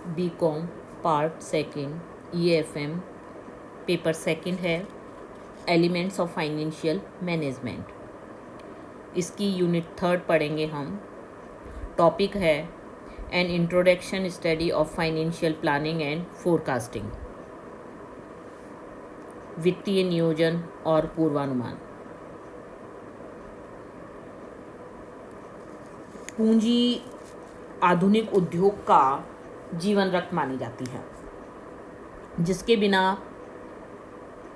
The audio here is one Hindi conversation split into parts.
BCom part second EAFM paper second है एलिमेंट्स ऑफ फाइनेंशियल मैनेजमेंट। इसकी यूनिट 3 पढ़ेंगे हम। टॉपिक है an introduction study of financial planning and forecasting, वित्तीय नियोजन और पूर्वानुमान। पूंजी आधुनिक उद्योग का जीवन रक्त मानी जाती है, जिसके बिना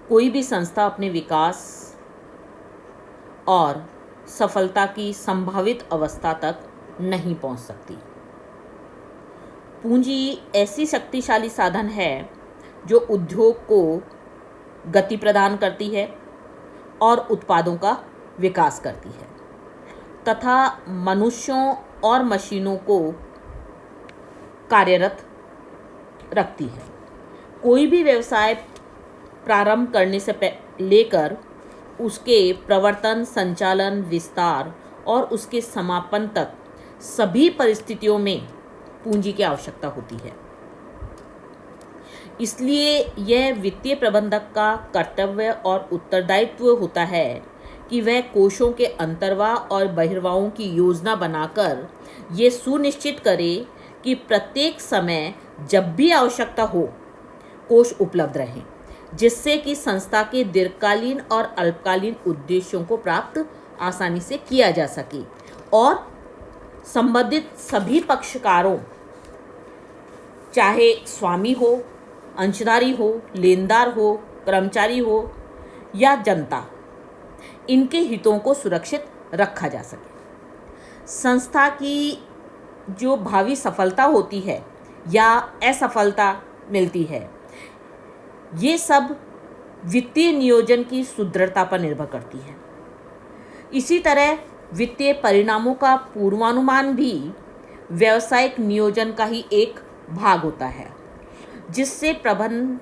कोई भी संस्था अपने विकास और सफलता की संभावित अवस्था तक नहीं पहुंच सकती। पूंजी ऐसी शक्तिशाली साधन है जो उद्योग को गति प्रदान करती है और उत्पादों का विकास करती है तथा मनुष्यों और मशीनों को कार्यरत रखती है। कोई भी व्यवसाय प्रारंभ करने से लेकर उसके प्रवर्तन, संचालन, विस्तार और उसके समापन तक सभी परिस्थितियों में पूंजी की आवश्यकता होती है। इसलिए यह वित्तीय प्रबंधक का कर्तव्य और उत्तरदायित्व होता है कि वह कोषों के अंतर्वाह और बहिर्वाहों की योजना बनाकर ये सुनिश्चित करे कि प्रत्येक समय जब भी आवश्यकता हो कोष उपलब्ध रहें, जिससे कि संस्था के दीर्घकालीन और अल्पकालीन उद्देश्यों को प्राप्त आसानी से किया जा सके और संबंधित सभी पक्षकारों, चाहे स्वामी हो, अंशधारी हो, लेनदार हो, कर्मचारी हो या जनता, इनके हितों को सुरक्षित रखा जा सके। संस्था की जो भावी सफलता होती है या असफलता मिलती है, ये सब वित्तीय नियोजन की सुदृढ़ता पर निर्भर करती है। इसी तरह वित्तीय परिणामों का पूर्वानुमान भी व्यावसायिक नियोजन का ही एक भाग होता है, जिससे प्रबंधन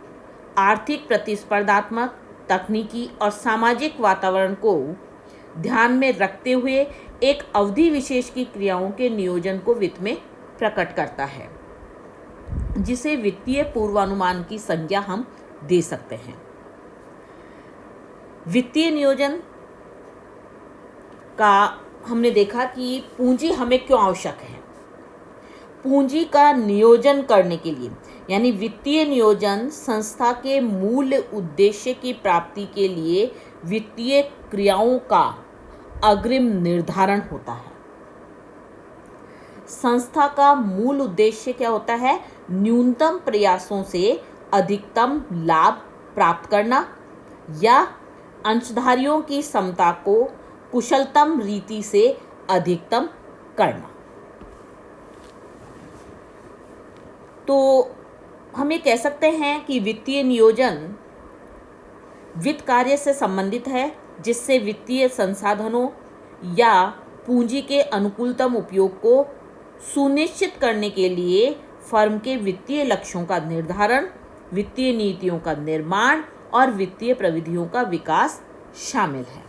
आर्थिक, प्रतिस्पर्धात्मक, तकनीकी और सामाजिक वातावरण को ध्यान में रखते हुए एक अवधि विशेष की क्रियाओं के नियोजन को वित्त में प्रकट करता है, जिसे वित्तीय पूर्वानुमान की संज्ञा हम दे सकते हैं। वित्तीय नियोजन का हमने देखा कि पूंजी हमें क्यों आवश्यक है। पूंजी का नियोजन करने के लिए यानी वित्तीय नियोजन संस्था के मूल उद्देश्य की प्राप्ति के लिए वित्तीय क्रियाओं का अग्रिम निर्धारण होता है। संस्था का मूल उद्देश्य क्या होता है? न्यूनतम प्रयासों से अधिकतम लाभ प्राप्त करना या अंशधारियों की क्षमता को कुशलतम रीति से अधिकतम करना। तो हम ये कह सकते हैं कि वित्तीय नियोजन वित्त कार्य से संबंधित है, जिससे वित्तीय संसाधनों या पूंजी के अनुकूलतम उपयोग को सुनिश्चित करने के लिए फर्म के वित्तीय लक्ष्यों का निर्धारण, वित्तीय नीतियों का निर्माण और वित्तीय प्रविधियों का विकास शामिल है।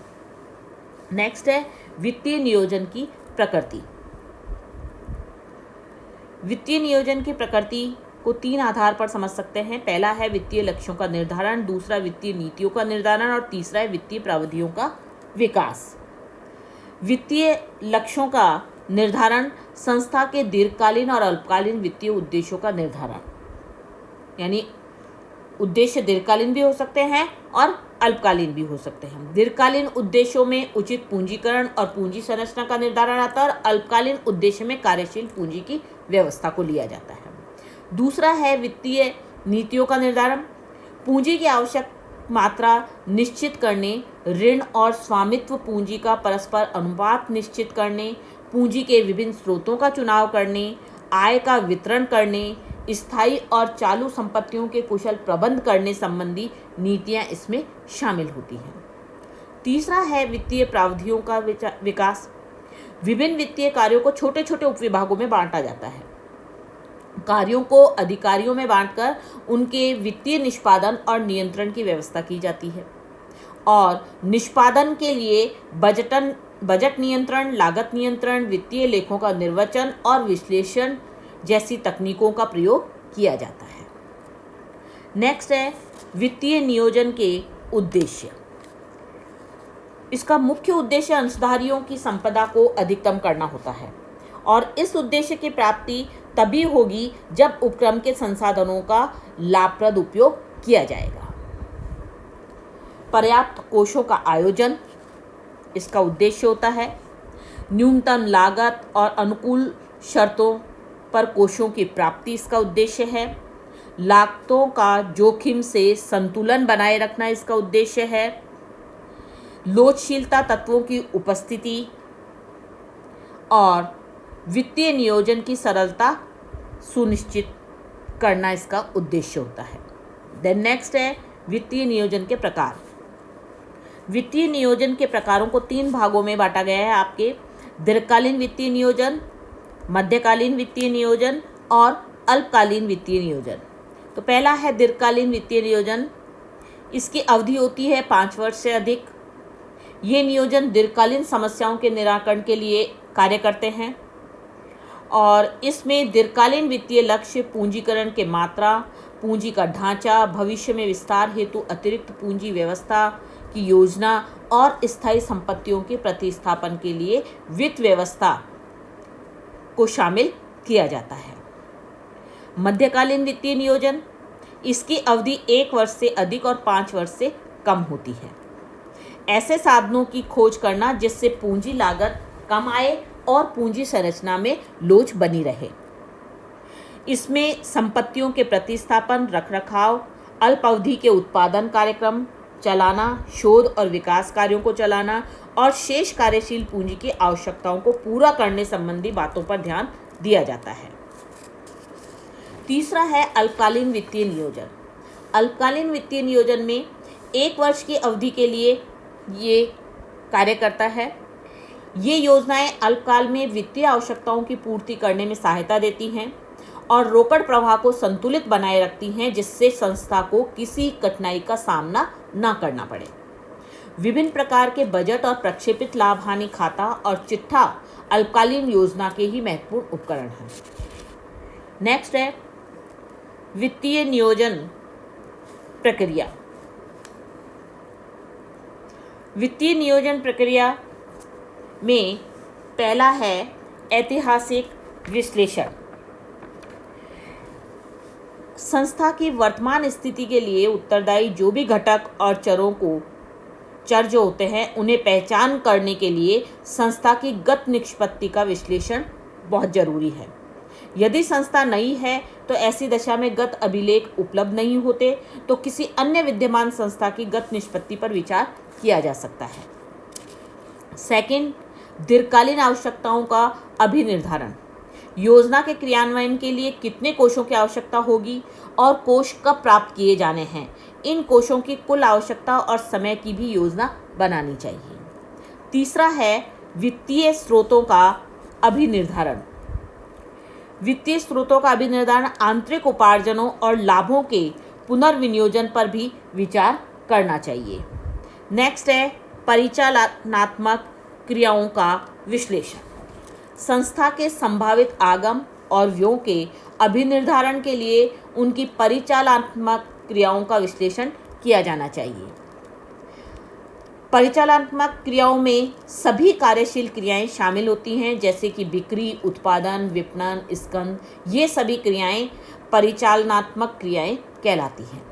नेक्स्ट है वित्तीय नियोजन की प्रकृति। वित्तीय नियोजन की प्रकृति को 3 आधार पर समझ सकते हैं। पहला है वित्तीय लक्ष्यों का निर्धारण, दूसरा वित्तीय नीतियों का निर्धारण और तीसरा है वित्तीय प्राविधियों का विकास। वित्तीय लक्ष्यों का निर्धारण संस्था के दीर्घकालीन और अल्पकालीन वित्तीय उद्देश्यों का निर्धारण, यानी उद्देश्य दीर्घकालीन भी हो सकते हैं और अल्पकालीन भी हो सकते हैं। दीर्घकालीन उद्देश्यों में उचित पूंजीकरण और पूंजी संरचना का निर्धारण आता है और अल्पकालीन उद्देश्य में कार्यशील पूंजी की व्यवस्था को लिया जाता है। दूसरा है वित्तीय नीतियों का निर्धारण, पूंजी की आवश्यक मात्रा निश्चित करने, ऋण और स्वामित्व पूंजी का परस्पर अनुपात निश्चित करने, पूंजी के विभिन्न स्रोतों का चुनाव करने, आय का वितरण करने, स्थायी और चालू संपत्तियों के कुशल प्रबंध करने संबंधी नीतियां इसमें शामिल होती हैं। तीसरा है वित्तीय प्राविधियों का विकास। विभिन्न वित्तीय कार्यों को छोटे छोटे उपविभागों में बांटा जाता है। कार्यों को अधिकारियों में बांटकर उनके वित्तीय निष्पादन और नियंत्रण की व्यवस्था की जाती है और निष्पादन के लिए बजट नियंत्रण, लागत नियंत्रण, वित्तीय लेखों का निर्वचन और विश्लेषण जैसी तकनीकों का प्रयोग किया जाता है। नेक्स्ट है वित्तीय नियोजन के उद्देश्य। इसका मुख्य उद्देश्य अंशधारियों की संपदा को अधिकतम करना होता है और इस उद्देश्य की प्राप्ति तभी होगी जब उपक्रम के संसाधनों का लाभप्रद उपयोग किया जाएगा। पर्याप्त कोषों का आयोजन इसका उद्देश्य होता है। न्यूनतम लागत और अनुकूल शर्तों पर कोषों की प्राप्ति इसका उद्देश्य है। लागतों का जोखिम से संतुलन बनाए रखना इसका उद्देश्य है। लोचशीलता तत्वों की उपस्थिति और वित्तीय नियोजन की सरलता सुनिश्चित करना इसका उद्देश्य होता है। देन नेक्स्ट है वित्तीय नियोजन के प्रकार। वित्तीय नियोजन के प्रकारों को 3 भागों में बांटा गया है आपके: दीर्घकालीन वित्तीय नियोजन, मध्यकालीन वित्तीय नियोजन और अल्पकालीन वित्तीय नियोजन। तो पहला है दीर्घकालीन वित्तीय नियोजन। इसकी अवधि होती है 5 वर्ष से अधिक। ये नियोजन दीर्घकालीन समस्याओं के निराकरण के लिए कार्य करते हैं और इसमें दीर्घकालीन वित्तीय लक्ष्य पूंजीकरण के मात्रा, पूंजी का ढांचा, भविष्य में विस्तार हेतु अतिरिक्त पूंजी व्यवस्था की योजना और स्थायी संपत्तियों के प्रतिस्थापन के लिए वित्त व्यवस्था को शामिल किया जाता है। मध्यकालीन वित्तीय नियोजन, इसकी अवधि 1 वर्ष से अधिक और 5 वर्ष से कम होती है। ऐसे साधनों की खोज करना जिससे पूंजी लागत कम आए और पूंजी संरचना में लोच बनी रहे। इसमें संपत्तियों के प्रतिस्थापन, रखरखाव, अल्प अवधि के उत्पादन कार्यक्रम चलाना, शोध और विकास कार्यों को चलाना और शेष कार्यशील पूंजी की आवश्यकताओं को पूरा करने संबंधी बातों पर ध्यान दिया जाता है। तीसरा है अल्पकालीन वित्तीय नियोजन। अल्पकालीन वित्तीय नियोजन में 1 वर्ष की अवधि के लिए ये कार्य करता है। ये योजनाएं अल्पकाल में वित्तीय आवश्यकताओं की पूर्ति करने में सहायता देती हैं और रोकड़ प्रवाह को संतुलित बनाए रखती हैं जिससे संस्था को किसी कठिनाई का सामना न करना पड़े। विभिन्न प्रकार के बजट और प्रक्षेपित लाभ हानि खाता और चिट्ठा अल्पकालीन योजना के ही महत्वपूर्ण उपकरण हैं। नेक्स्ट है वित्तीय नियोजन प्रक्रिया। वित्तीय नियोजन प्रक्रिया में पहला है ऐतिहासिक विश्लेषण। संस्था की वर्तमान स्थिति के लिए उत्तरदायी जो भी घटक और चर जो होते हैं उन्हें पहचान करने के लिए संस्था की गत निष्पत्ति का विश्लेषण बहुत जरूरी है। यदि संस्था नई है तो ऐसी दशा में गत अभिलेख उपलब्ध नहीं होते तो किसी अन्य विद्यमान संस्था की गत निष्पत्ति पर विचार किया जा सकता है। सेकंड, दीर्घकालीन आवश्यकताओं का अभिनिर्धारण। योजना के क्रियान्वयन के लिए कितने कोषों की आवश्यकता होगी और कोष कब प्राप्त किए जाने हैं, इन कोषों की कुल आवश्यकता और समय की भी योजना बनानी चाहिए। तीसरा है वित्तीय स्रोतों का अभिनिर्धारण। वित्तीय स्रोतों का अभिनिर्धारण आंतरिक उपार्जनों और लाभों के पुनर्विनियोजन पर भी विचार करना चाहिए। नेक्स्ट है परिचालनात्मक क्रियाओं का विश्लेषण। संस्था के संभावित आगम और व्ययों के अभिनिर्धारण के लिए उनकी परिचालनात्मक क्रियाओं का विश्लेषण किया जाना चाहिए। परिचालनात्मक क्रियाओं में सभी कार्यशील क्रियाएं शामिल होती हैं जैसे कि बिक्री, उत्पादन, विपणन, स्कंद। ये सभी क्रियाएं परिचालनात्मक क्रियाएं कहलाती हैं।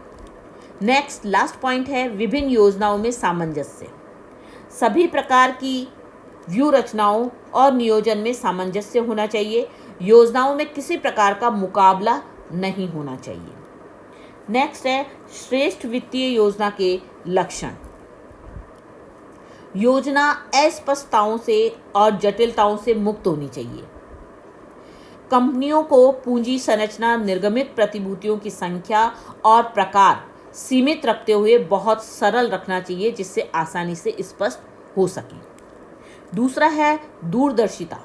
नेक्स्ट लास्ट पॉइंट है विभिन्न योजनाओं में सामंजस्य। सभी प्रकार की व्यू रचनाओं और नियोजन में सामंजस्य होना चाहिए। योजनाओं में किसी प्रकार का मुकाबला नहीं होना चाहिए। नेक्स्ट है श्रेष्ठ वित्तीय योजना के लक्षण। योजना अस्पष्टताओं से और जटिलताओं से मुक्त होनी चाहिए। कंपनियों को पूंजी संरचना, निर्गमित प्रतिभूतियों की संख्या और प्रकार सीमित रखते हुए बहुत सरल रखना चाहिए जिससे आसानी से स्पष्ट हो सके। दूसरा है दूरदर्शिता।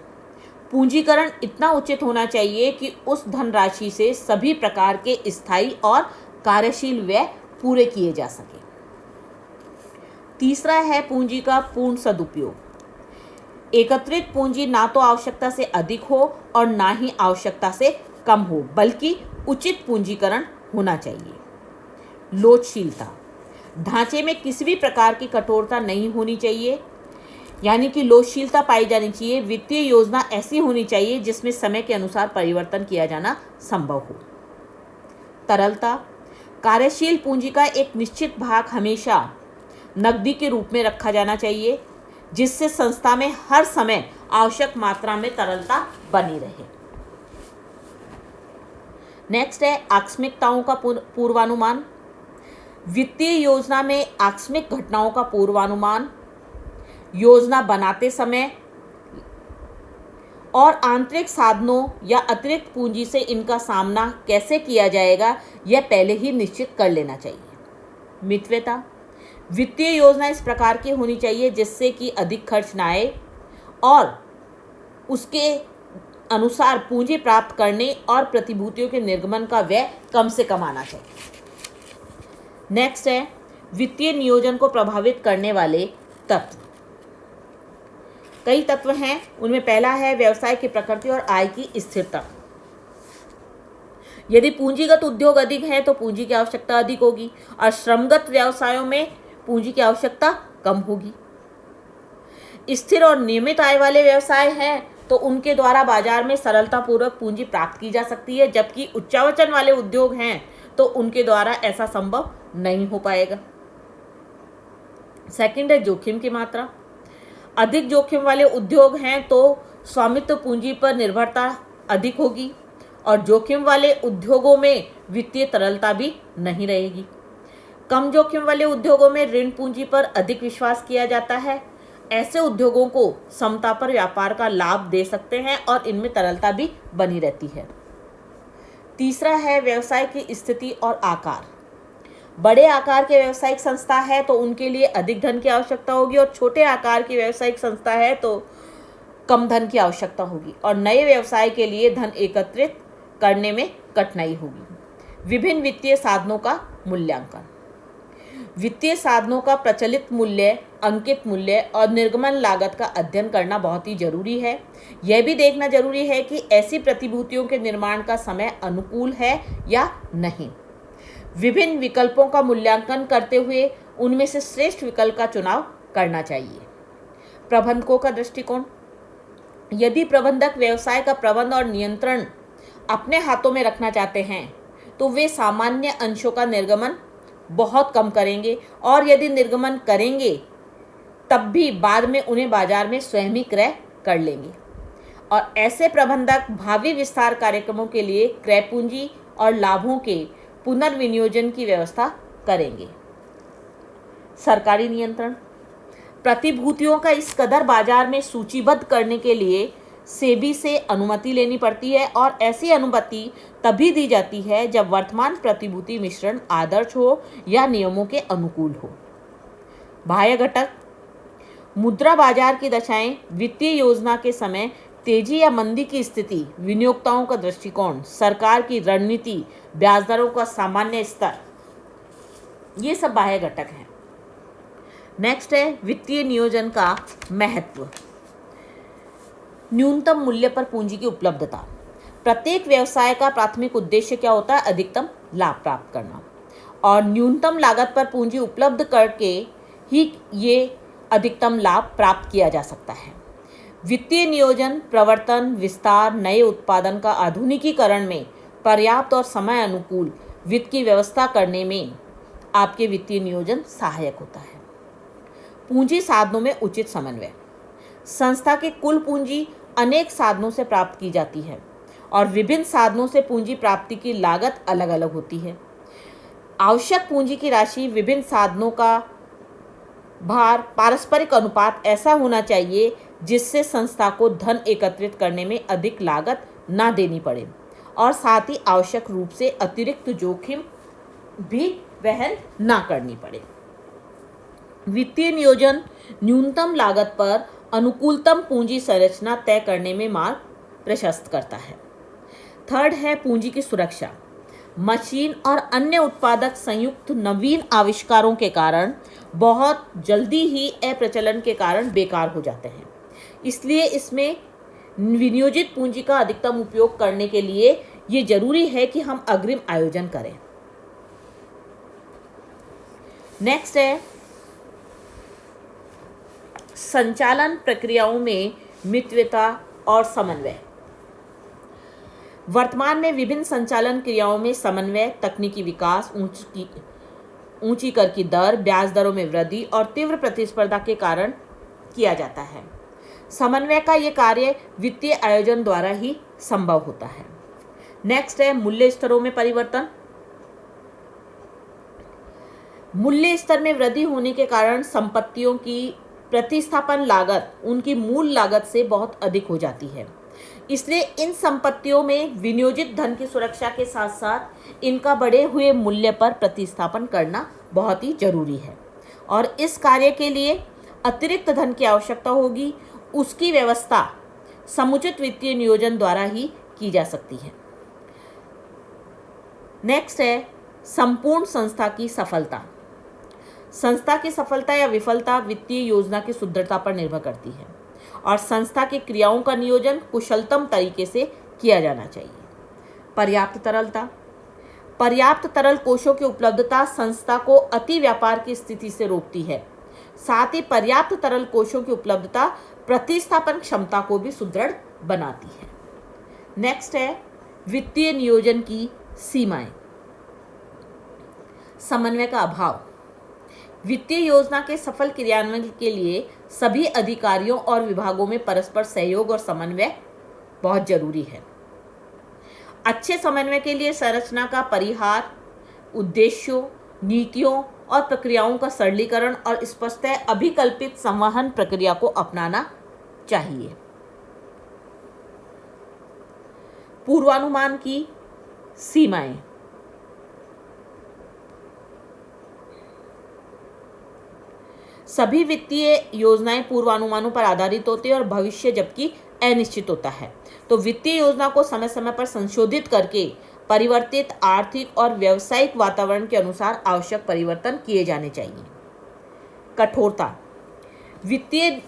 पूंजीकरण इतना उचित होना चाहिए कि उस धनराशि से सभी प्रकार के स्थायी और कार्यशील व्यय पूरे किए जा सके। तीसरा है पूंजी का पूर्ण सदुपयोग। एकत्रित पूंजी ना तो आवश्यकता से अधिक हो और ना ही आवश्यकता से कम हो, बल्कि उचित पूंजीकरण होना चाहिए। लोचशीलता, ढांचे में किसी भी प्रकार की कठोरता नहीं होनी चाहिए, यानी कि लोचशीलता पाई जानी चाहिए। वित्तीय योजना ऐसी होनी चाहिए जिसमें समय के अनुसार परिवर्तन किया जाना संभव हो। तरलता, कार्यशील पूंजी का एक निश्चित भाग हमेशा नकदी के रूप में रखा जाना चाहिए, जिससे संस्था में हर समय आवश्यक मात्रा में तरलता बनी रहे। नेक्स्ट है आकस्मिकताओं का पूर्वानुमान। वित्तीय योजना में आकस्मिक घटनाओं का पूर्वानुमान, योजना बनाते समय और आंतरिक साधनों या अतिरिक्त पूंजी से इनका सामना कैसे किया जाएगा, यह पहले ही निश्चित कर लेना चाहिए। मितव्यता, वित्तीय योजना इस प्रकार की होनी चाहिए जिससे कि अधिक खर्च ना आए और उसके अनुसार पूंजी प्राप्त करने और प्रतिभूतियों के निर्गमन का व्यय कम से कम आना चाहिए। नेक्स्ट है वित्तीय नियोजन को प्रभावित करने वाले तत्व। कई तत्व हैं, उनमें पहला है व्यवसाय की प्रकृति और आय की स्थिरता। यदि पूंजीगत उद्योग अधिक है तो पूंजी की आवश्यकता अधिक होगी और श्रमगत व्यवसायों में पूंजी की आवश्यकता कम होगी। स्थिर और नियमित आय वाले व्यवसाय हैं तो उनके द्वारा बाजार में सरलतापूर्वक पूंजी प्राप्त की जा सकती है, जबकि उच्चावचन वाले उद्योग हैं तो उनके द्वारा ऐसा संभव नहीं हो पाएगा। सेकंड है जोखिम की मात्रा। अधिक जोखिम वाले उद्योग हैं तो स्वामित्व पूंजी पर निर्भरता अधिक होगी और जोखिम वाले उद्योगों में वित्तीय तरलता भी नहीं रहेगी। कम जोखिम वाले उद्योगों में ऋण पूंजी पर अधिक विश्वास किया जाता है। ऐसे उद्योगों को समता पर व्यापार का लाभ दे सकते हैं और इनमें तरलता भी बनी रहती है। तीसरा है व्यवसाय की स्थिति और आकार। बड़े आकार के व्यावसायिक संस्था है तो उनके लिए अधिक धन की आवश्यकता होगी और छोटे आकार की व्यावसायिक संस्था है तो कम धन की आवश्यकता होगी और नए व्यवसाय के लिए धन एकत्रित करने में कठिनाई होगी। विभिन्न वित्तीय साधनों का मूल्यांकन। वित्तीय साधनों का प्रचलित मूल्य, अंकित मूल्य और निर्गमन लागत का अध्ययन करना बहुत ही जरूरी है। यह भी देखना जरूरी है कि ऐसी प्रतिभूतियों के निर्माण का समय अनुकूल है या नहीं। विभिन्न विकल्पों का मूल्यांकन करते हुए उनमें से श्रेष्ठ विकल्प का चुनाव करना चाहिए। प्रबंधकों का दृष्टिकोण। यदि प्रबंधक व्यवसाय का प्रबंध और नियंत्रण अपने हाथों में रखना चाहते हैं तो वे सामान्य अंशों का निर्गमन बहुत कम करेंगे और यदि निर्गमन करेंगे तब भी बाद में उन्हें बाजार में स्वयं ही क्रय कर लेंगे और ऐसे प्रबंधक भावी विस्तार कार्यक्रमों के लिए क्रय पूंजी और लाभों के पुनर्विनियोजन की व्यवस्था करेंगे। सरकारी नियंत्रण। प्रतिभूतियों का इस कदर बाजार में सूचीबद्ध करने के लिए सेबी से अनुमति लेनी पड़ती है और ऐसी अनुमति तभी दी जाती है जब वर्तमान प्रतिभूति मिश्रण आदर्श हो या नियमों के अनुकूल हो। बाह्य घटक। मुद्रा बाजार की दशाएं, वित्तीय योजना के समय तेजी या मंदी की स्थिति, विनियोक्ताओं का दृष्टिकोण, सरकार की रणनीति, ब्याज दरों का सामान्य स्तर, ये सब बाह्य घटक हैं। नेक्स्ट है वित्तीय नियोजन का महत्व। न्यूनतम मूल्य पर पूंजी की उपलब्धता। प्रत्येक व्यवसाय का प्राथमिक उद्देश्य क्या होता है? अधिकतम लाभ प्राप्त करना और न्यूनतम लागत पर पूंजी उपलब्ध करके ही ये अधिकतम लाभ प्राप्त किया जा सकता है। वित्तीय नियोजन प्रवर्तन, विस्तार, नए उत्पादन का आधुनिकीकरण में पर्याप्त और समय अनुकूल वित्त की व्यवस्था करने में आपके वित्तीय नियोजन सहायक होता है। पूंजी साधनों में उचित समन्वय। संस्था की कुल पूंजी अनेक साधनों से प्राप्त की जाती है और विभिन्न साधनों से पूंजी प्राप्ति की लागत अलग अलग होती है। आवश्यक पूंजी की राशि, विभिन्न साधनों का भार, पारस्परिक अनुपात ऐसा होना चाहिए जिससे संस्था को धन एकत्रित करने में अधिक लागत ना देनी पड़े और साथ ही आवश्यक रूप से अतिरिक्त जोखिम भी वहन ना करनी पड़े। वित्तीय नियोजन न्यूनतम लागत पर अनुकूलतम पूंजी संरचना तय करने में मार्ग प्रशस्त करता है। थर्ड है पूंजी की सुरक्षा। मशीन और अन्य उत्पादक संयुक्त नवीन आविष्कारों के कारण बहुत जल्दी ही अप्रचलन के कारण बेकार हो जाते हैं, इसलिए इसमें विनियोजित पूंजी का अधिकतम उपयोग करने के लिए ये जरूरी है कि हम अग्रिम आयोजन करें। नेक्स्ट है संचालन प्रक्रियाओं में मितव्ययता और समन्वय। वर्तमान में विभिन्न संचालन क्रियाओं में समन्वय, तकनीकी विकास, ऊंची कर की दर, ब्याज दरों में वृद्धि और तीव्र प्रतिस्पर्धा के कारण किया जाता है। समन्वय का ये कार्य वित्तीय आयोजन द्वारा ही संभव होता है। नेक्स्ट है मूल्य स्तरों में परिवर्तन। मूल्य स्तर में वृद्धि होने के कारण संपत्तियों की प्रतिस्थापन लागत उनकी मूल लागत से बहुत अधिक हो जाती है। इसलिए इन संपत्तियों में विनियोजित धन की सुरक्षा के साथ साथ इनका बढ़े हुए मूल्य पर प्रतिस्थापन करना बहुत ही जरूरी है और इस कार्य के लिए अतिरिक्त धन की आवश्यकता होगी। उसकी व्यवस्था समुचित वित्तीय नियोजन द्वारा ही की जा सकती है। नेक्स्ट है संपूर्ण संस्था की सफलता। संस्था की सफलता या विफलता वित्तीय योजना की सुदृढ़ता पर निर्भर करती है और संस्था की क्रियाओं का नियोजन कुशलतम तरीके से किया जाना चाहिए। पर्याप्त तरलता। पर्याप्त तरल कोषों की उपलब्धता संस्था को अति व्यापार की स्थिति से रोकती है। साथ ही पर्याप्त तरल कोषों की उपलब्धता प्रतिस्थापन क्षमता को भी सुदृढ़ बनाती है। नेक्स्ट है वित्तीय नियोजन की सीमाएं। समन्वय का अभाव। वित्तीय योजना के सफल क्रियान्वयन के लिए सभी अधिकारियों और विभागों में परस्पर सहयोग और समन्वय बहुत जरूरी है। अच्छे समन्वय के लिए संरचना का परिहार, उद्देश्यों, नीतियों और प्रक्रियाओं का सरलीकरण और स्पष्टतः अभिकल्पित संवहन प्रक्रिया को अपनाना चाहिए। पूर्वानुमान की सीमाएं। सभी वित्तीय योजनाएं पूर्वानुमानों पर आधारित होती है और भविष्य जबकि अनिश्चित होता है, तो वित्तीय योजना को समय समय पर संशोधित करके परिवर्तित आर्थिक और व्यावसायिक वातावरण के अनुसार आवश्यक परिवर्तन किए जाने चाहिए। कठोरता। वित्तीय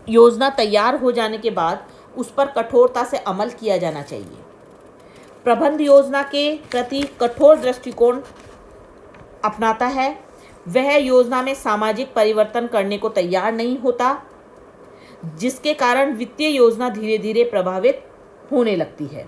योजना तैयार हो जाने के बाद उस पर कठोरता से अमल किया जाना चाहिए। प्रबंध योजना के प्रति कठोर दृष्टिकोण अपनाता है। वह योजना में सामाजिक परिवर्तन करने को तैयार नहीं होता, जिसके कारण वित्तीय योजना धीरे धीरे प्रभावित होने लगती है।